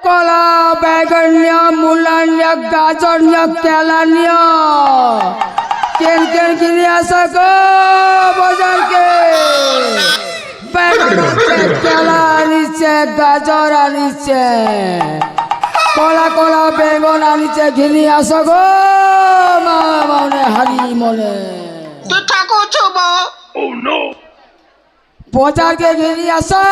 কলা বেগুন নিয়া মূলা নিয়া গাজর নিয়া কেলা নিয়া কেন কেন কিনে আসা গো বাজারকে বেগুন আনিছে কেলা আনিছে গাজর আনিছে কলা কলা বেগুন আনিছে ঘিনি আসা গো মা মনে হারি মনে তুই ঠাকুর ছুবো বাজারকে ঘিনি আসা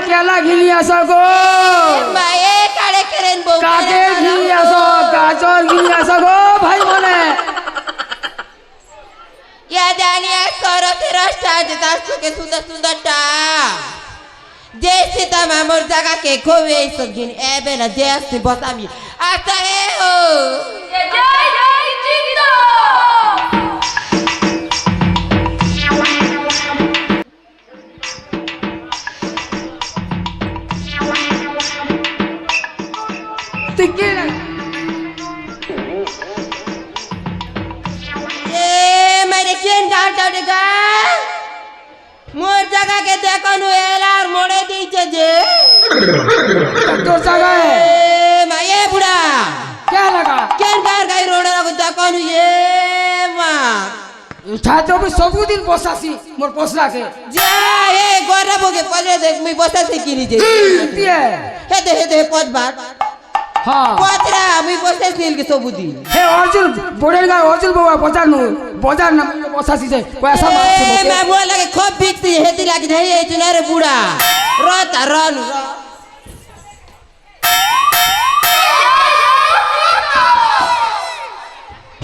কেলা ঘিনি আসো গো মায়ে কাড়ে কেরেন বউ কাকে ঘিনি আসো গাজর ঘিনি আসো গো ভাই মনে ইয়া জানিয়া করতে রাস্তা আছে তার চোখে সুন্দর সুন্দরটা যে সীতা মামুর জায়গাকে খুবই এইসব ঘিন এবে না যে আসছে বসামি আচ্ছা এ ও জয় জয় চিত্ত মোর জায়গাকে দেখানো এলার মোড়ে দিয়েছে যে তোর জায়গায় মায়ে বুড়া কে লাগা কেন কার গাই রোডের আগে দেখানো এ মা ছাত্র সবুদিন বসাছি মোর পসরাকে যা এ গড়া বগে পলে দেখ মুই বসাছি কিনি যে দিয়ে হেতে হেতে পদবার হ্যাঁ পদরা মুই বসাছি কি সবুদিন হে অর্জুন বড়ের গায় অর্জুন বাবা বাজার না বসাছি যে পয়সা মারছে এ মা বল লাগে খুব বিকতি হেতি লাগি নাই এই চুনারে বুড়া রত রন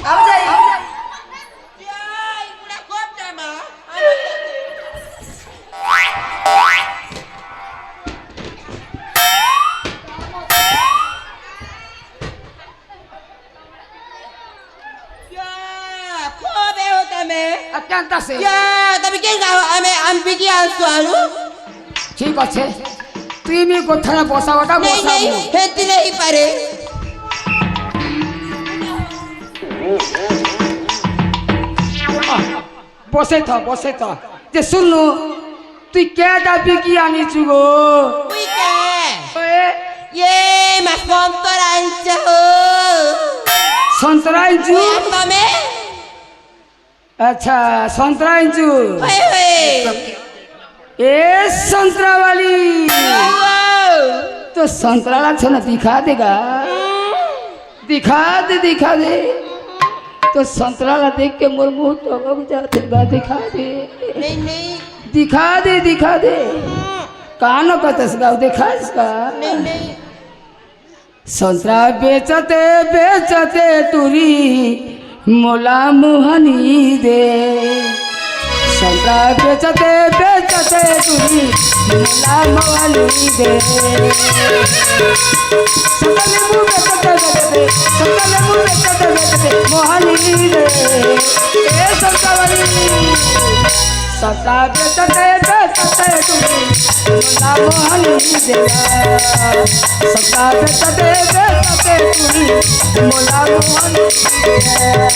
আও যাই বুড়া খুব টামা ক্যান্টাসে তুমি কে গাও আমি বিকি আসছো আলু ঠিক আছে তুমি কোথায় বসাওটা নেই নেই বসাবো হেতি নেই পারে বসে থ যে শুনু তুই কেটা বিকি আনিছু গো তুই কে ওয়ে ये मैं संतरा हो संतरा इंचू में अच्छा संतरा इंचू ए संतरा वाली तो संतरा ला छना दिखा देगा दिखा दे तो संतरा ला देख के मोर मुंह तो जाते बा दिखा दे नहीं नहीं दिखा दे दिखा दे कानो का तस्वीर दिखा इसका नहीं नहीं संतरा बेचते बेचते तुरी मोला मुहनी दे संतरा बेचते बेचते तुरी मोला मुहनी दे सकले मुँह बेचते बेचते सकले मुँह बेचते बेचते मोहनी दे ए संतरावली संतरा बेचते बेचते तुरी मोला मुहनी दे संतरा बेचते बेचते तुरी मोला मुहनी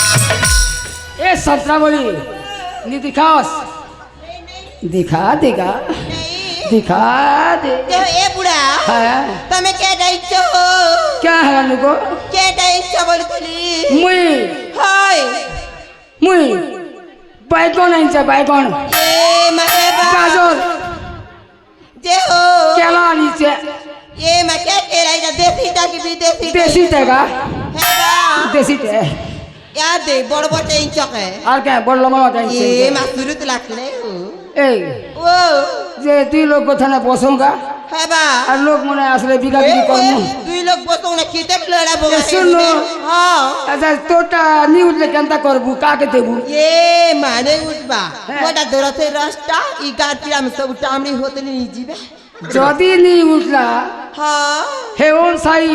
ए संतरा बोली नहीं दिखाओस दिखा देगा नहीं दिखा दे जो ए बुढ़ा हाँ તમે કે ડાઈચો क्या है अनुको કે ડાઈચો બોલકોલી मुई હાય मुई बैगन आइन्छ बैगन ए मकेबा गाजर जे हो केला आइन्छ ए मके केराइना देसी टा कि विदेशी देसी तेगा हेबा देसी ते याद दे बड़ बड़ इंचके और क्या बोल लो मला ए चाहिए मासुरुत लागले ए ओ जे दुई लोग को थाना बसोंगा हेबा और लोग मने असले बिगा बिगी करमु दुई लोग बसों ना किते लड़ा बोगा सुनो हां अच्छा तोटा न्यूज ले केनता करबु का के देबु ये माने उठबा मोटा दोरते रास्ता ई गातिरा में सब टामड़ी होते नहीं जीवे जदी नी उठला हां हे ओन साई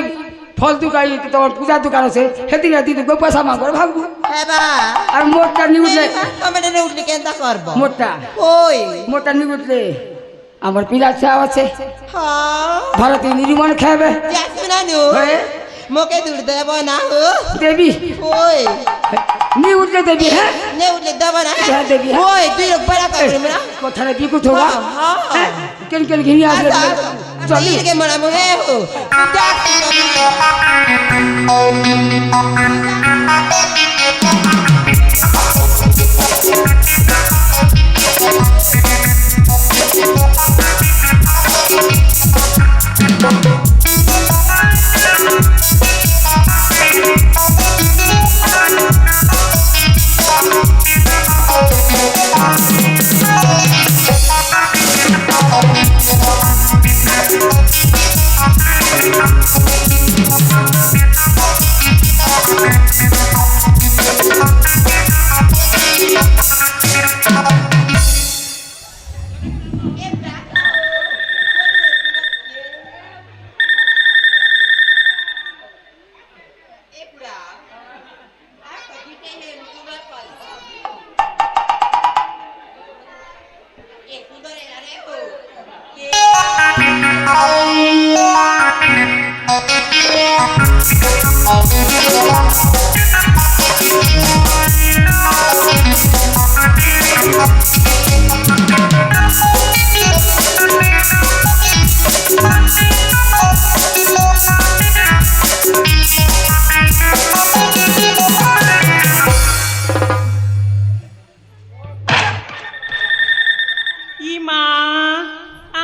फल दुकाई तो पूजा दुकान से हेती हेती तो पैसा मांगो भागबु हेबा और मोटा न्यूज ले कमेडे ने उठले केनता करबो मोटा ओय मोटा न्यूज ले আমার পিলা চাও আছে हां ভারতীয় নির্মাণ খাবে जासमिना नु হ্যাঁ मोके दूर देबो ना हो দেবী ओय নি উঠলে দেবী হ্যাঁ ने उठले देबो ना क्या देबी है? ओय दुई लोग बड़ा कर मेरा কোথায় বিকু থোগা हाँ, हाँ। কেন কেন ঘিনি আসলে চলি के मना मोहे हो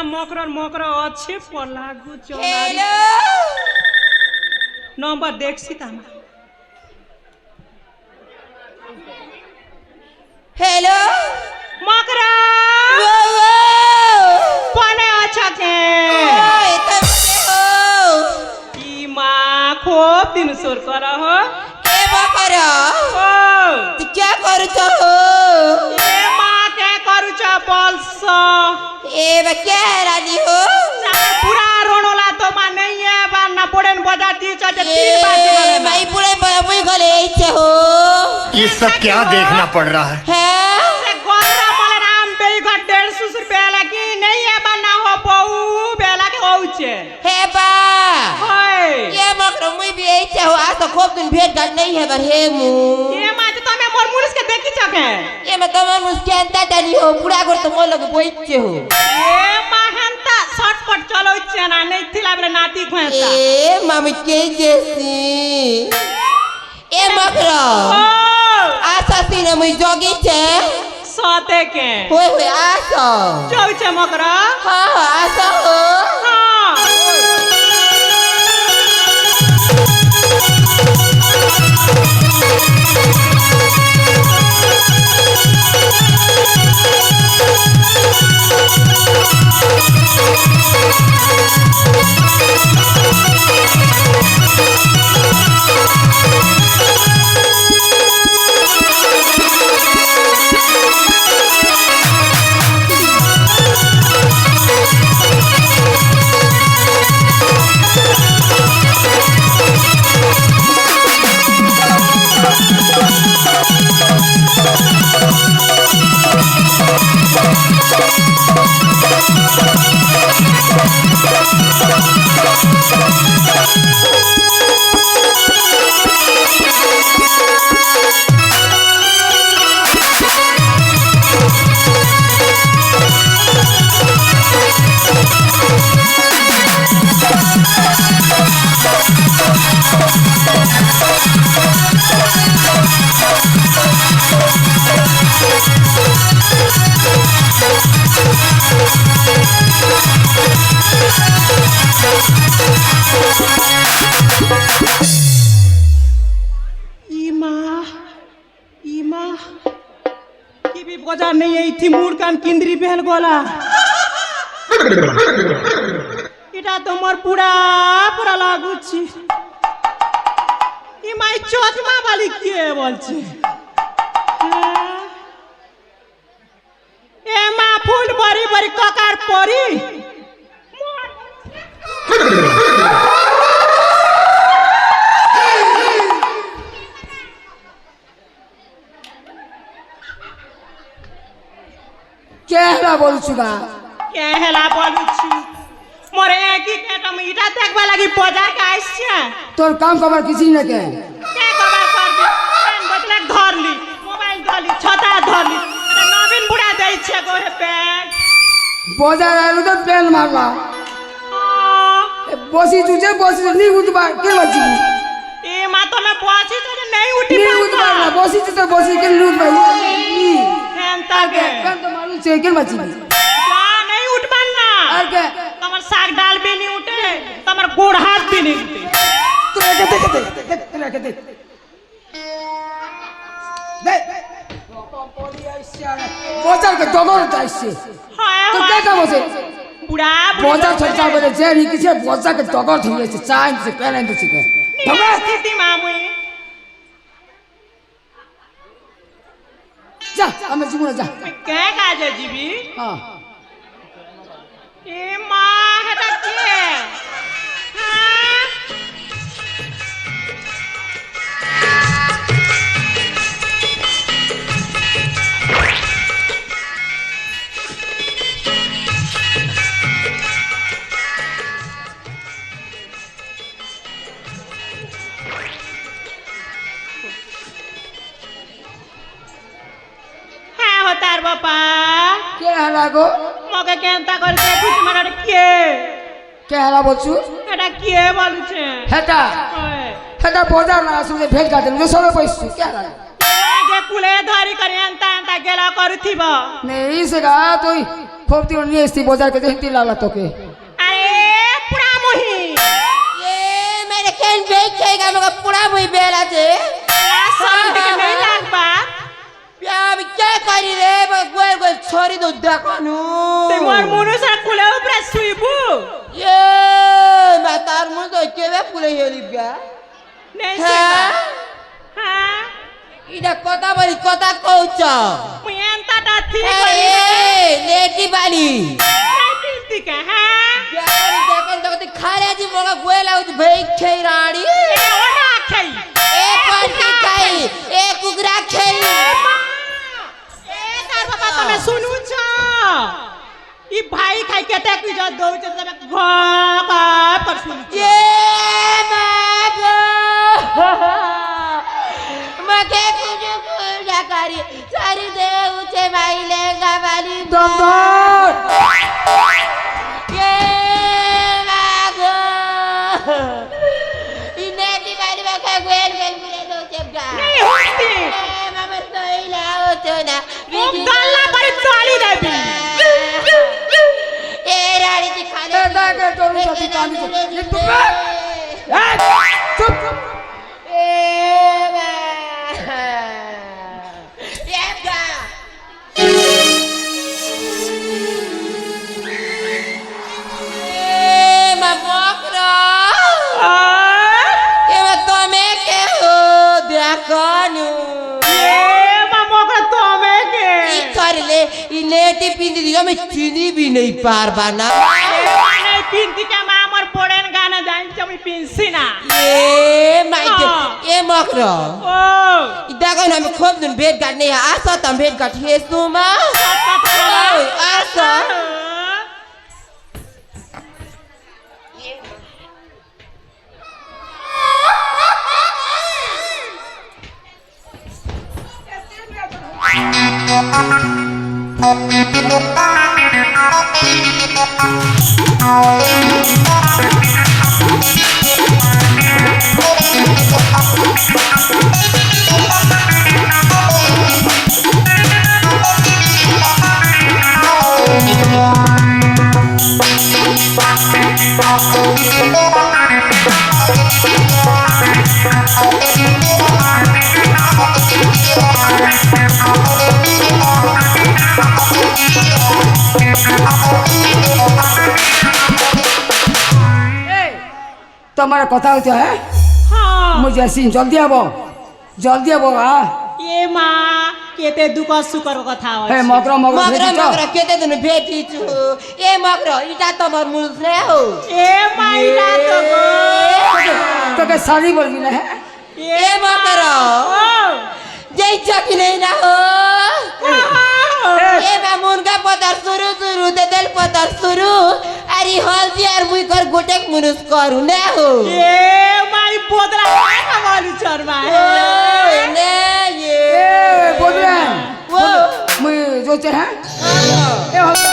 अच्छे पलागु चौनारी हेलो नंबर देख सीतामा हेलो मकरा वो पने अच्छा के ओए तुम के हो ई मां खूब दिन सुर कर हो के बकरो ओ तू क्या करतो हो ए मां के करू छ बोलस ए बा क्या रानी हो पूरा रोणोला तो मा नहीं है बा ना पड़न बजा दी छ जे 3 ए बार भाई पूरे बबुई गले इच्छे हो ये सब क्या देखना पड़ रहा है? हैं से गोरा मले राम पे का 150 रुपया लगी नहीं है बा ना हो बहु बेला के होउचे हे बा होय ये मगर मुई भी ऐसे हो आज तो खूब दिन भेट घाट नहीं है बर हे मु ये माते तमे मोर मुनिस के देखी छके ये मैं तमन मुस्कान तानी हो पूरा गोर तो मोर लगे बोइचे हो ए माहंता शॉर्टकट चलो इच्छे ना नहीं थिला बरे नाती खोएता ए मामी के जैसी ए मगर आशा सीने मुई जोगी छे सोते के होय आशा जो छे मगर हां आशा हो हां बजा नहीं आई थी मूड कान किंद्री पहन गोला इटा तो मोर पूरा पूरा लागू छी ई माई चोचमा वाली के बोल छी ए मा फूल बड़ी बड़ी ककार परी केहला बोलू छुबा केहला बोलू छी मोरे एक ही केटा में इटा देखबा लगी बाजार के आइस छ तोर काम खबर किसी ने के खबर कर दे पेन बदले धर ली मोबाइल धर ली छता धर ली नवीन बुढ़ा दे छ गोहे पेन बाजार आलू तो प्लान मारला बसी तुझे बसी नहीं उठबा के बची ए मा तो मैं बसी तो नहीं उठी नहीं उठबा बसी तो बसी के लूट भाई एंता के कन तो मालूम छे के बची का नहीं उठबा ना और के तमर साग डाल भी नहीं उठे तमर गोड़ हाथ भी नहीं उठे तू के देख बाजार के डगर ताइसे तो क्या काम होছে बुढ़ा बाजार चर्चा करे जे नी किसे बाजार के डगर थइए से चांद से पहले तो छिके हमरा स्थिति मामुई जा हमें जीवन जा क्या काज है जीबी हां ए मां हटा के हां तार बापा के हला गो मगे केनता करके कुछ मगर के हला बोलछु एटा के बोलु छे हेटा हेटा बाजार ना सुजे भेट काटे जो सब पैसे के हला जे कुले धरी करे अंता अंता गेला करथिबा नहीं सेगा तो खोपती नहीं इसती बाजार के देखती लाला तो के अरे पुरा मोही ये मेरे केन बेचेगा मगर पूरा मुई बेला छे सब के नहीं लागबा अब क्या करी रे गोल गोल छोरी दो देखनु ते मोर मुनुसा कुले ऊपर सुइबू ये मातार मुन तो केबे पुले हेलिबगा नहीं सेबा हां इडा कता बरी कता कहउछ मुयंता ता थी ए लेटी बाली लेटी के हां देखन जगत खारे जी मोगा गोल आउत भई खै राडी ए ओना खै ए पाटी खाई ए कुगरा खै बाबा तमे सुनु छ ई भाई खाई केते की जो दउ छ तमे घा का पर सुनु ये मां আমাকে কুজু কুজা করি সারি দে উঠে মাইলে গাবালি দম ধর। কে মাগো ইনেটি বাড়ি বাকা গোল গোল ঘুরে দো চেপগা नहीं होती মামার কইলা হতো না मुख डालना पड़े ताली देवी এ রাড়িতে খালে এ দেখে তোর সাথে কাঁদি তো। এ চুপ রে। এই, চুপ চুপ। এ মা চেপগা এ মা বকরা এবার তুমি কে হো দেখনু मोकरा तो हमें के ই করলে ই নেটি পিন্দি দিও আমি চিনি বি নেই পারবা না नहीं पिंती के मां हमर पोड़ेन गाना जान चमी पिंसी ना এ মাইকে এ মকরা ओ ই দেখো না আমি খুব দিন ভেট গাট নেই আসা তাম ভেট গাট হেস তোমা ওই আসা তোমার কথা হচ্ছে হ্যাঁ हां মুই যাচ্ছি জলদি আবো ये मां केते दुख सुकर কথা হে আছে মগরা মগরা মকরা ভেটিছ? মকরা কেতে দিন ভেটিছু এ মকরা ইটা তোমার মুলস রে হো ए माईरा तो गो তোকে শাড়ি বলবি না হ্যাঁ এ মকরা ओ যেই চকি নেই না হো এ মা মুনগা পদার শুরু শুরু দে দেল পদার শুরু আরে হলদি আর মুই কর গোটেক মুনুস করু না হো ए माई पोदरा ना वाली चरवा ওই নে এ বলবে ও মুই যোচ্ছে হ্যাঁ এ হল-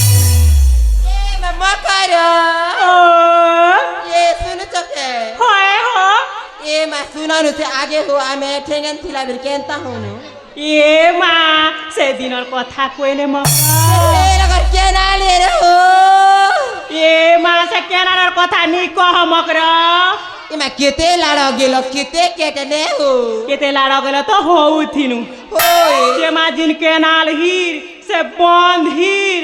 এ মা মকরা ओ এ শুনে চকে होए हो এ মা শুনানো সে আগে হো আমি ঠেঙ্গেন থিলা বির কেনতা হনু ए मां से दिनर কথা কইলে মক এ লগর কেনালে রে হো ए मां से केनार কথা নি কহ মকরা এ মা কেতে লাড় গেল কেতে কেটে নে হো কেতে লাড় গেল তো হউ থিনু ওই যে মা জিন কেনাল হির से बंद हिर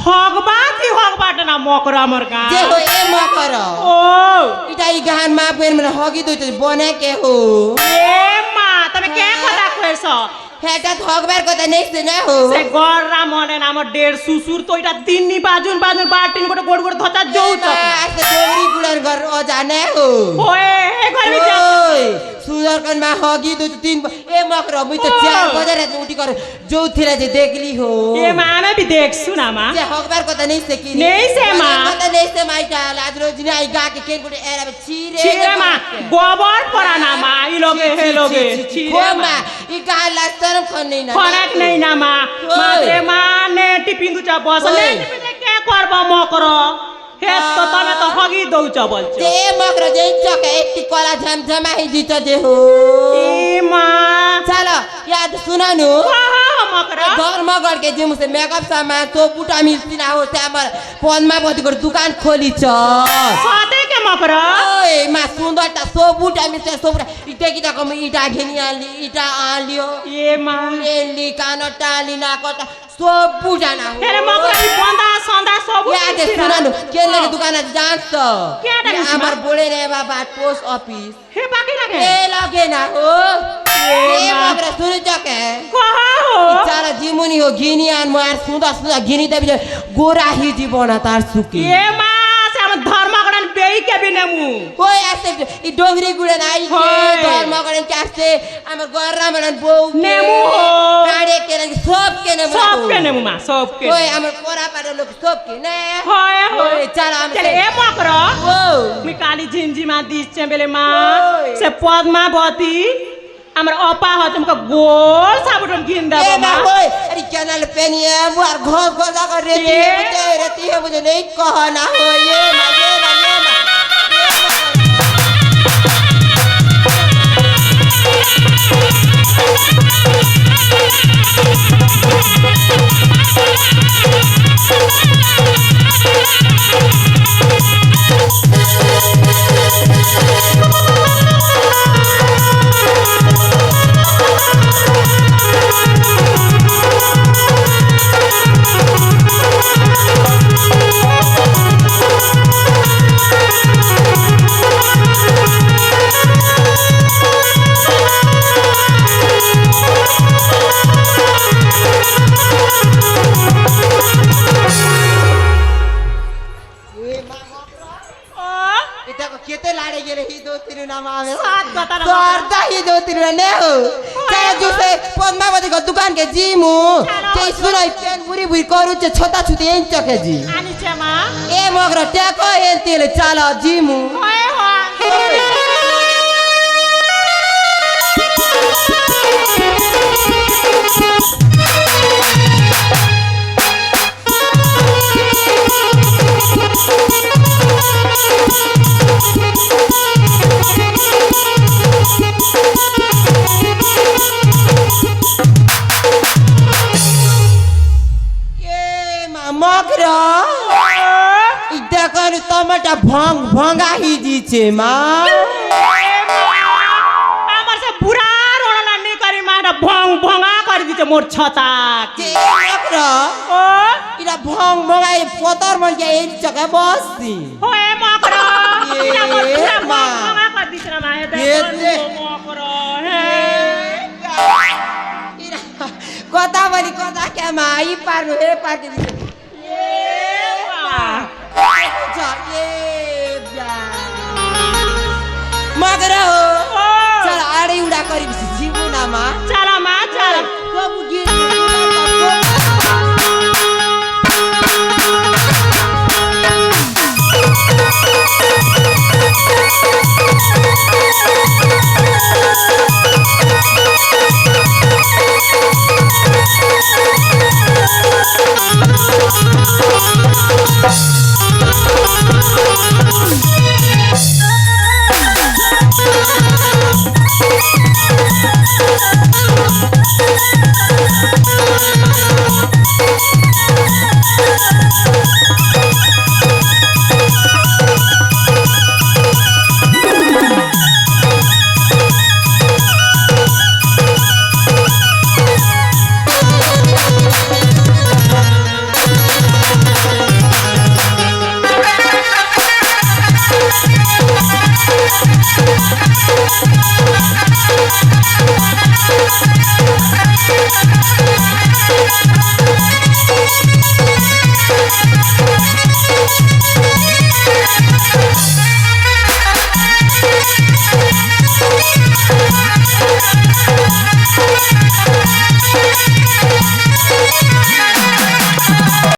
হগবাট না মকরা আমার গান যে হো এ মকরা ও ইটা ই গান মা পেন মানে হগি দইতে বনে কে হো এ মা তুমি কে কথা কইছ হেটা হগবার কথা নেইছে না হো সে গররা মনে না আমার দেড় সুসুর তো এটা তিননি বাজুন বাটিন করে গোড় গোড় ধতা যৌত আজকে দৌড়ি গুলার ঘর ও জানে হো ওয়ে এ ঘর ভিতর ওই সুন্দর কোন মা হগি দইতে তিন এ মকরা মুই তো 4 বাজারে উঠি করে যৌথিরা যে দেখলি হো এ মা আমি भी দেখছু না মা যে হগবার কথা নেইছে কি নেইছে মা। কথা নেইছে মাইটা আজ রোজ নি আই গাকে কেন করে এরাবে ছিরে ছিরে মা গোবর পরা না মা ই লগে হে লগে ছিরে ও মা মা ই গাল লাগতার কোন নেই না খরাক নেই না মা মাত্রে মা নে টিপি বসলে ওই। কে করব মকর হে তো তুমি তো হগি দউছ বলছো যে মগর যে চকে একটি কলা ঝমঝমা হি দিত দেহু ই মা चलो याद सुना नु মকর धर्मगढ़ के जिम से मेकअप सामान तो बुटा मिलती ना होते हमार पनमा बदी कर दुकान खोली छ সাথে কে মকর ओए मा सुंदर ता सो बुटा मिलते सो बुटा इटे की तक इटा घेनी आली इटा आलियो এ মা लेली कानो टाली ना कोटा सो बुटा ना हो হেরে মকর এই বন্দা সন্দা সব याद सुना नु केले की दुकान जान तो क्या डाली हमार बोले रे बाबा पोस्ट ऑफिस হে বাকি লাগে ए लगे ना हो ए माँ। मगरा सुन जके কহা হো चारा जिमुनी हो घिनी आन मार सुंदर सुंदर घिनी देबी गोरा ही जीवन तार सुकी এ মা সে আমার ধর্মগড়ন বেই কে বিনেমু ओए ऐसे ई डोगरी गुड़े नाई के होय। धर्म गणन कैसे हमर गोरा मनन बो नेमू हो। काड़े के रंग सब के नेमू সব কে নেমু মা সব কে ओए हमर कोरा पारे लोग सब के ने হয় ओए चारा हम চলে এ মকর ओ मी काली झिमझिमा दिस बेले माँ ओय। से पद्मावती আমার অপা হয় তোমাকে গোল সাবুন ঘিন ए দেবো ना মা ओए अरे चैनल पे नहीं है वो यार घोस घोस कर रहती है मुझे नहीं कहना हो ये ना ये ना ये ना इता को केते लाड़े गेले ही दो तीन नाम आवे सात कता तो अर्धा ही दो तीन ने हो चाहे जुसे पद्मावती को दुकान के जीमु के सुनाई पेन बुरी बुरी करू छे छोटा छुती एन चके जी আনিছে মা ए मगर टेको एन तेले चालो जीमु হয় ए मगर इता कर टमाटा भंग भंगा ही दी छे मा আমার সে বুড়া রোনা নি করি মাটা ভং ভঙা করে দিতে মোর ছতা के मगर ও इरा भंग भंगाई पतर मन के एन चके बसती হয় মকর এ এটা মোর পুরা মা। ভং ভঙা করে দিছ না মা হে এ দে। মকর হে কথা বলি কথা কে মা ই পার হে পার के मगर हो चल आड़े उड़ा करी जीवू ना मा चला मा चला सब गिर Thank you.